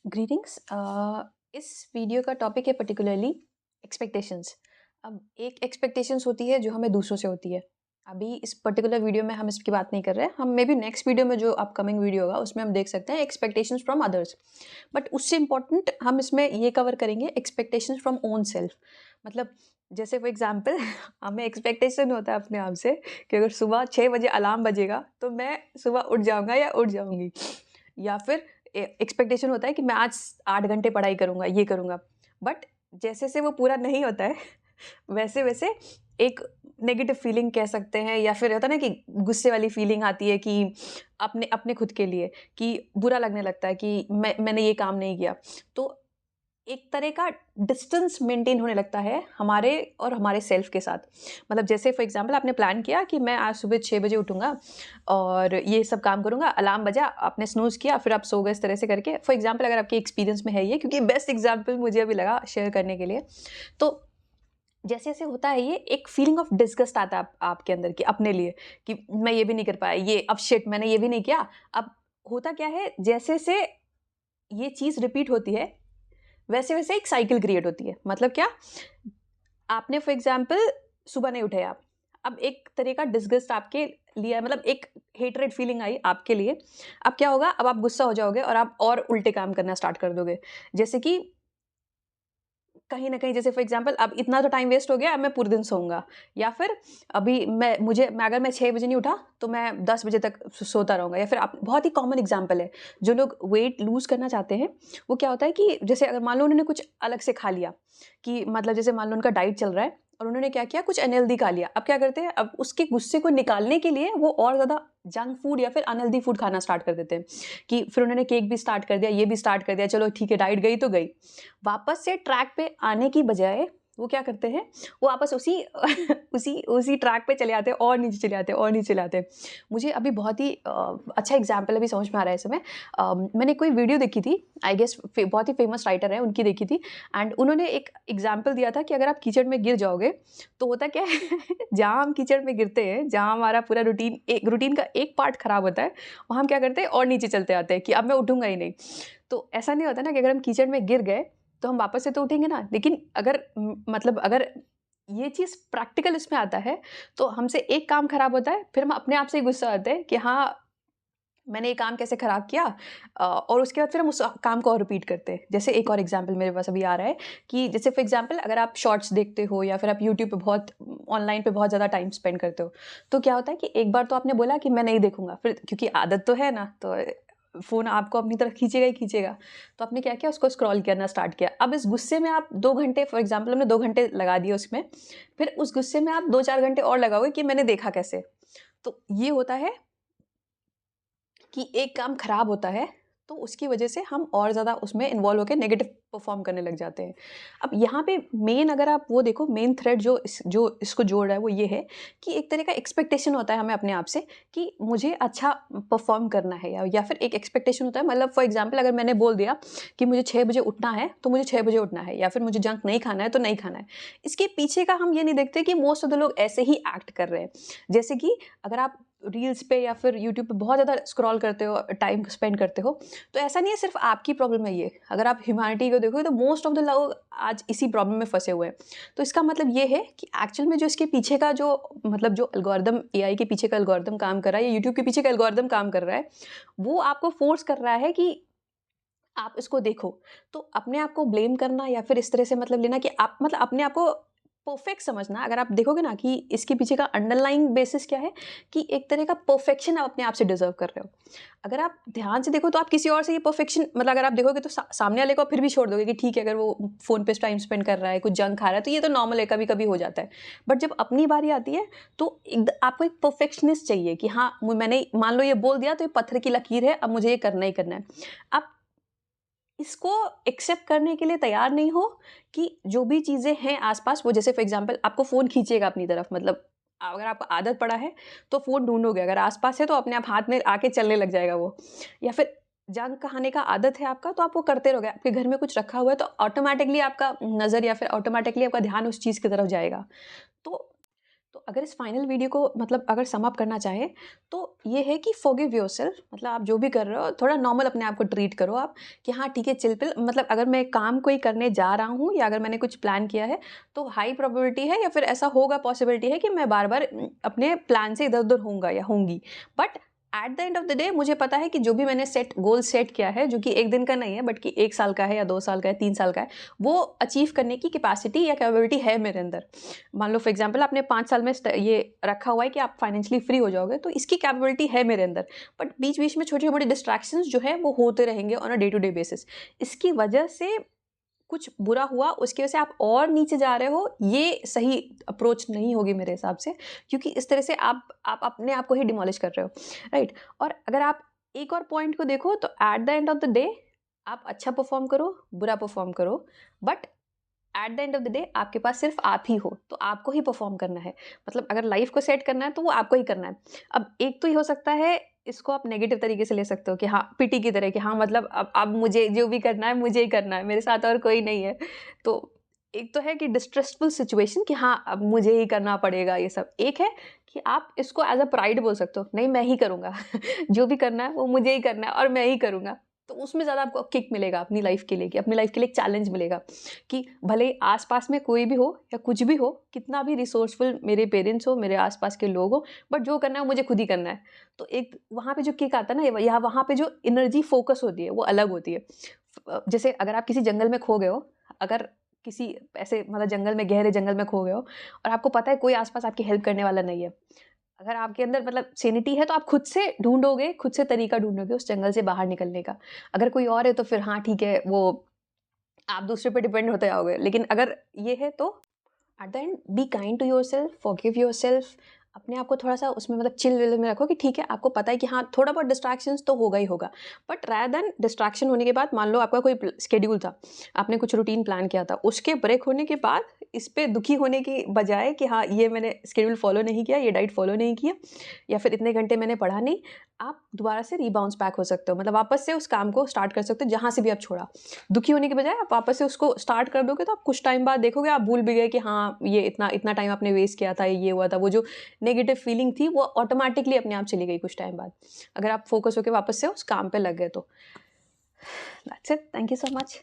Greetings. इस video का topic है पर्टिकुलरली एक्सपेक्टेशंस। अब एक एक्सपेक्टेशंस होती है जो हमें दूसरों से होती है। अभी इस पर्टिकुलर वीडियो में हम इसकी बात नहीं कर रहे हैं, हम मे बी नेक्स्ट वीडियो में जो अपकमिंग वीडियो होगा उसमें हम देख सकते हैं एक्सपेक्टेशंस फ्रॉम अदर्स। बट उससे इम्पॉर्टेंट हम इसमें ये कवर करेंगे एक्सपेक्टेशंस फ्रॉम ओन सेल्फ। मतलब जैसे फॉर एग्जाम्पल हमें एक्सपेक्टेशन होता है अपने आप से कि अगर सुबह 6 बजे अलार्म बजेगा तो मैं सुबह उठ जाऊंगा या उठ जाऊंगी, या फिर एक्सपेक्टेशन होता है कि मैं आज 8 घंटे पढ़ाई करूँगा, ये करूँगा। बट जैसे-जैसे वो पूरा नहीं होता है वैसे-वैसे एक नेगेटिव फीलिंग कह सकते हैं, या फिर होता है ना कि गुस्से वाली फीलिंग आती है कि अपने अपने खुद के लिए, कि बुरा लगने लगता है कि मैंने ये काम नहीं किया। तो एक तरह का डिस्टेंस मेंटेन होने लगता है हमारे और हमारे सेल्फ के साथ। मतलब जैसे फॉर एग्जांपल आपने प्लान किया कि मैं आज सुबह 6 बजे उठूँगा और ये सब काम करूँगा, अलार्म बजा, आपने स्नूज़ किया, फिर आप सो गए इस तरह से करके। फॉर एग्जांपल अगर आपके एक्सपीरियंस में है ये, क्योंकि बेस्ट एग्जांपल मुझे अभी लगा शेयर करने के लिए। तो जैसे-जैसे होता है ये, एक फीलिंग ऑफ डिस्गस्ट आता है आपके अंदर कि अपने लिए, कि मैं ये भी नहीं कर पाया, ये अब शिट मैंने ये भी नहीं किया। अब होता क्या है, जैसे-जैसे ये चीज़ रिपीट होती है वैसे-वैसे एक साइकिल क्रिएट होती है। मतलब क्या? आपने फॉर एग्ज़ाम्पल सुबह नहीं उठे आप। अब एक तरह का डिसगस्ट आपके लिए है, मतलब एक हेट्रेड फीलिंग आई आपके लिए। अब क्या होगा? अब आप गुस्सा हो जाओगे और आप और उल्टे काम करना स्टार्ट कर दोगे। जैसे कि कहीं न कहीं, जैसे फॉर एग्ज़ाम्पल अब इतना तो टाइम वेस्ट हो गया, अब मैं पूरे दिन सोऊँगा। या फिर अभी मैं अगर मैं 6 बजे नहीं उठा, तो मैं 10 बजे तक सोता रहूँगा। या फिर आप, बहुत ही कॉमन एग्ज़ाम्पल है, जो लोग वेट लूज़ करना चाहते हैं, वो क्या होता है कि जैसे अगर मान लो उन्होंने कुछ अलग से खा लिया, कि मतलब जैसे मान लो उनका डाइट चल रहा है और उन्होंने क्या किया, कुछ अनहेल्दी खा लिया। अब क्या करते हैं, अब उसके गुस्से को निकालने के लिए वो और ज़्यादा जंक फूड या फिर अनहेल्दी फूड खाना स्टार्ट कर देते हैं, कि फिर उन्होंने केक भी स्टार्ट कर दिया, ये भी स्टार्ट कर दिया, चलो ठीक है डाइट गई तो गई। वापस से ट्रैक पे आने की बजाय वो क्या करते हैं, वो वापस उसी उसी उसी ट्रैक पे चले आते हैं, और नीचे चले आते हैं, और नीचे चले आते हैं। मुझे अभी बहुत ही अच्छा एग्ज़ाम्पल अभी समझ में आ रहा है इस समय। मैंने कोई वीडियो देखी थी, आई गेस बहुत ही फेमस राइटर है, उनकी देखी थी। एंड उन्होंने एक एग्ज़ाम्पल दिया था कि अगर आप कीचड़ में गिर जाओगे, तो होता क्या है जहाँ हम कीचड़ में गिरते हैं, जहाँ हमारा पूरा रूटीन का एक पार्ट खराब होता है, वहाँ हम क्या करते हैं, और नीचे चलते आते हैं कि अब मैं उठूँगा ही नहीं। तो ऐसा नहीं होता ना कि अगर हम कीचड़ में गिर गए, तो हम वापस से तो उठेंगे ना। लेकिन अगर मतलब अगर ये चीज़ प्रैक्टिकल इसमें आता है, तो हमसे एक काम खराब होता है, फिर हम अपने आप से ही गुस्सा आते हैं कि हाँ, मैंने ये काम कैसे खराब किया। और उसके बाद फिर हम उस काम को और रिपीट करते हैं। जैसे एक और एग्ज़ाम्पल मेरे पास अभी आ रहा है, कि जैसे फॉर एग्ज़ाम्पल अगर आप शॉर्ट्स देखते हो, या फिर आप यूट्यूब पे बहुत ऑनलाइन पे बहुत ज़्यादा टाइम स्पेंड करते हो, तो क्या होता है कि एक बार तो आपने बोला कि मैं नहीं देखूँगा, फिर क्योंकि आदत तो है ना, तो फ़ोन आपको अपनी तरफ खींचेगा ही खींचेगा। तो आपने क्या किया, उसको स्क्रॉल करना स्टार्ट किया। अब इस गुस्से में आप 2 घंटे, फॉर एग्ज़ाम्पल हमने 2 घंटे लगा दिए उसमें, फिर उस गुस्से में आप 2-4 घंटे और लगाओगे कि मैंने देखा कैसे? तो ये होता है कि एक काम खराब होता है, तो उसकी वजह से हम और ज़्यादा उसमें इन्वॉल्व होके नेगेटिव परफ़ॉर्म करने लग जाते हैं। अब यहाँ पे मेन, अगर आप वो देखो, मेन थ्रेड जो इसको जोड़ रहा है वो ये है, कि एक तरह का एक्सपेक्टेशन होता है हमें अपने आप से, कि मुझे अच्छा परफ़ॉर्म करना है, या फिर एक एक्सपेक्टेशन होता है, मतलब फॉर एग्ज़ाम्पल अगर मैंने बोल दिया कि मुझे 6 बजे उठना है, तो मुझे 6 बजे उठना है, या फिर मुझे जंक नहीं खाना है, तो नहीं खाना है। इसके पीछे का हम ये नहीं देखते कि मोस्ट ऑफ द लोग ऐसे ही एक्ट कर रहे हैं। जैसे कि अगर आप रील्स पे या फिर यूट्यूब पे बहुत ज़्यादा स्क्रॉल करते हो, टाइम स्पेंड करते हो, तो ऐसा नहीं है सिर्फ आपकी प्रॉब्लम है ये। अगर आप ह्यूमैनिटी को देखोगे, तो मोस्ट ऑफ द लोग आज इसी प्रॉब्लम में फँसे हुए हैं। तो इसका मतलब ये है कि एक्चुअल में जो इसके पीछे का जो, मतलब जो एल्गोरिदम, एआई के पीछे का एल्गोरिदम काम कर रहा है, या यूट्यूब के पीछे का एल्गोरिदम काम कर रहा है, वो आपको फ़ोर्स कर रहा है कि आप इसको देखो। तो अपने आप को ब्लेम करना, या फिर इस तरह से मतलब लेना कि आप, मतलब अपने आप को परफेक्ट समझना, अगर आप देखोगे ना कि इसके पीछे का अंडरलाइंग बेसिस क्या है, कि एक तरह का परफेक्शन आप अपने आप से डिजर्व कर रहे हो। अगर आप ध्यान से देखो, तो आप किसी और से ये परफेक्शन, मतलब अगर आप देखोगे तो सामने वाले को आप फिर भी छोड़ दोगे कि ठीक है, अगर वो फ़ोन पे टाइम स्पेंड कर रहा है, कुछ जंक खा रहा है, तो ये तो नॉर्मल है, कभी-कभी हो जाता है। बट जब अपनी बारी आती है, तो आपको एक परफेक्शनिस्ट चाहिए कि हाँ, मैंने मान लो ये बोल दिया, तो ये पत्थर की लकीर है, अब मुझे ये करना ही करना है। आप इसको एक्सेप्ट करने के लिए तैयार नहीं हो, कि जो भी चीज़ें हैं आस-पास, वो, जैसे फॉर एग्ज़ाम्पल आपको फ़ोन खींचेगा अपनी तरफ, मतलब अगर आपको आदत पड़ा है, तो फ़ोन ढूँढोगे, अगर आस-पास है तो अपने आप हाथ में आके चलने लग जाएगा वो। या फिर जंक खाने का आदत है आपका, तो आप वो करते रहोगे। आपके घर में कुछ रखा हुआ है, तो ऑटोमैटिकली आपका नज़र, या फिर ऑटोमैटिकली आपका ध्यान उस चीज़ की तरफ जाएगा। तो अगर इस फाइनल वीडियो को मतलब अगर सम अप करना चाहें तो ये है कि फॉरगिव योरसेल्फ, मतलब आप जो भी कर रहे हो थोड़ा नॉर्मल अपने आप को ट्रीट करो आप, कि हाँ ठीक है चिल पिल, मतलब अगर मैं काम कोई करने जा रहा हूँ या अगर मैंने कुछ प्लान किया है तो हाई प्रोबेबिलिटी है या फिर ऐसा होगा पॉसिबिलिटी है कि मैं बार बार अपने प्लान से इधर उधर होऊंगा या होंगी, but at the end of the day मुझे पता है कि जो भी मैंने गोल सेट किया है, जो कि एक दिन का नहीं है बट कि 1 साल का है या 2 साल का है 3 साल का है, वो अचीव करने की कैपेसिटी या कैपेबिलिटी है मेरे अंदर। मान लो फॉर एग्जांपल आपने 5 साल में ये रखा हुआ है कि आप फाइनेंशियली फ्री हो जाओगे, तो इसकी कैपेबिलिटी है मेरे अंदर, बट बीच बीच में छोटे मोटे डिस्ट्रैक्शंस जो है वो होते रहेंगे on a day to day basis. इसकी वजह से कुछ बुरा हुआ, उसकी वजह से आप और नीचे जा रहे हो, ये सही अप्रोच नहीं होगी मेरे हिसाब से, क्योंकि इस तरह से आप अपने आप को ही डिमोलिश कर रहे हो, राइट। और अगर आप एक और पॉइंट को देखो तो at the end of the day आप अच्छा परफॉर्म करो, बुरा परफॉर्म करो, but at the end of the day आपके पास सिर्फ आप ही हो, तो आपको ही परफॉर्म करना है। मतलब अगर लाइफ को सेट करना है तो वो आपको ही करना है। अब एक तो ये हो सकता है, इसको आप नेगेटिव तरीके से ले सकते हो कि हाँ पीटी की तरह कि हाँ मतलब अब मुझे जो भी करना है मुझे ही करना है, मेरे साथ और कोई नहीं है। तो एक तो है कि डिस्ट्रेसफुल सिचुएशन कि हाँ अब मुझे ही करना पड़ेगा ये सब। एक है कि आप इसको एज अ प्राइड बोल सकते हो, नहीं मैं ही करूँगा जो भी करना है वो मुझे ही करना है और मैं ही करूँगा। तो उसमें ज़्यादा आपको किक मिलेगा अपनी लाइफ के लिए, कि अपनी लाइफ के लिए एक चैलेंज मिलेगा कि भले ही आसपास में कोई भी हो या कुछ भी हो, कितना भी रिसोर्सफुल मेरे पेरेंट्स हो, मेरे आसपास के लोग हो, बट जो करना है वो मुझे खुद ही करना है। तो एक वहाँ पे जो किक आता है ना, या वहाँ पे जो एनर्जी फोकस होती है वो अलग होती है। जैसे अगर आप किसी जंगल में खो गए हो, अगर किसी ऐसे मतलब जंगल में, गहरे जंगल में खो गए हो और आपको पता है कोई आसपास आपकी हेल्प करने वाला नहीं है, अगर आपके अंदर मतलब सैनिटी है तो आप खुद से ढूंढोगे, खुद से तरीका ढूंढोगे उस जंगल से बाहर निकलने का। अगर कोई और है तो फिर हाँ ठीक है, वो आप दूसरे पे डिपेंड होते जाओगे। लेकिन अगर ये है तो at the end be kind to yourself, forgive yourself. अपने आप को थोड़ा-सा उसमें मतलब चिल विल में रखो कि ठीक है, आपको पता है कि हाँ, थोड़ा बहुत डिस्ट्रैक्शंस तो होगा ही होगा। बट रादर देन डिस्ट्रैक्शन होने के बाद, मान लो आपका कोई शेड्यूल था, आपने कुछ रूटीन प्लान किया था, उसके ब्रेक होने के बाद इस पे दुखी होने की बजाय कि हाँ, ये मैंने शेड्यूल फॉलो नहीं किया, ये डाइट फॉलो नहीं किया या फिर इतने घंटे मैंने पढ़ा नहीं, आप दोबारा से रीबाउंस बैक हो सकते हो। मतलब वापस से उस काम को स्टार्ट कर सकते हो जहाँ से भी आप छोड़ा। दुखी होने के बजाय आप वापस से उसको स्टार्ट कर दोगे तो आप कुछ टाइम बाद देखोगे, आप भूल भी गए कि हाँ, ये इतना इतना टाइम आपने वेस्ट किया था, ये हुआ था। वो जो नेगेटिव फीलिंग थी वो ऑटोमेटिकली अपने आप चली गई कुछ टाइम बाद, अगर आप फोकस होकर वापस से उस काम पे लग गए तो। That's it, thank you so much.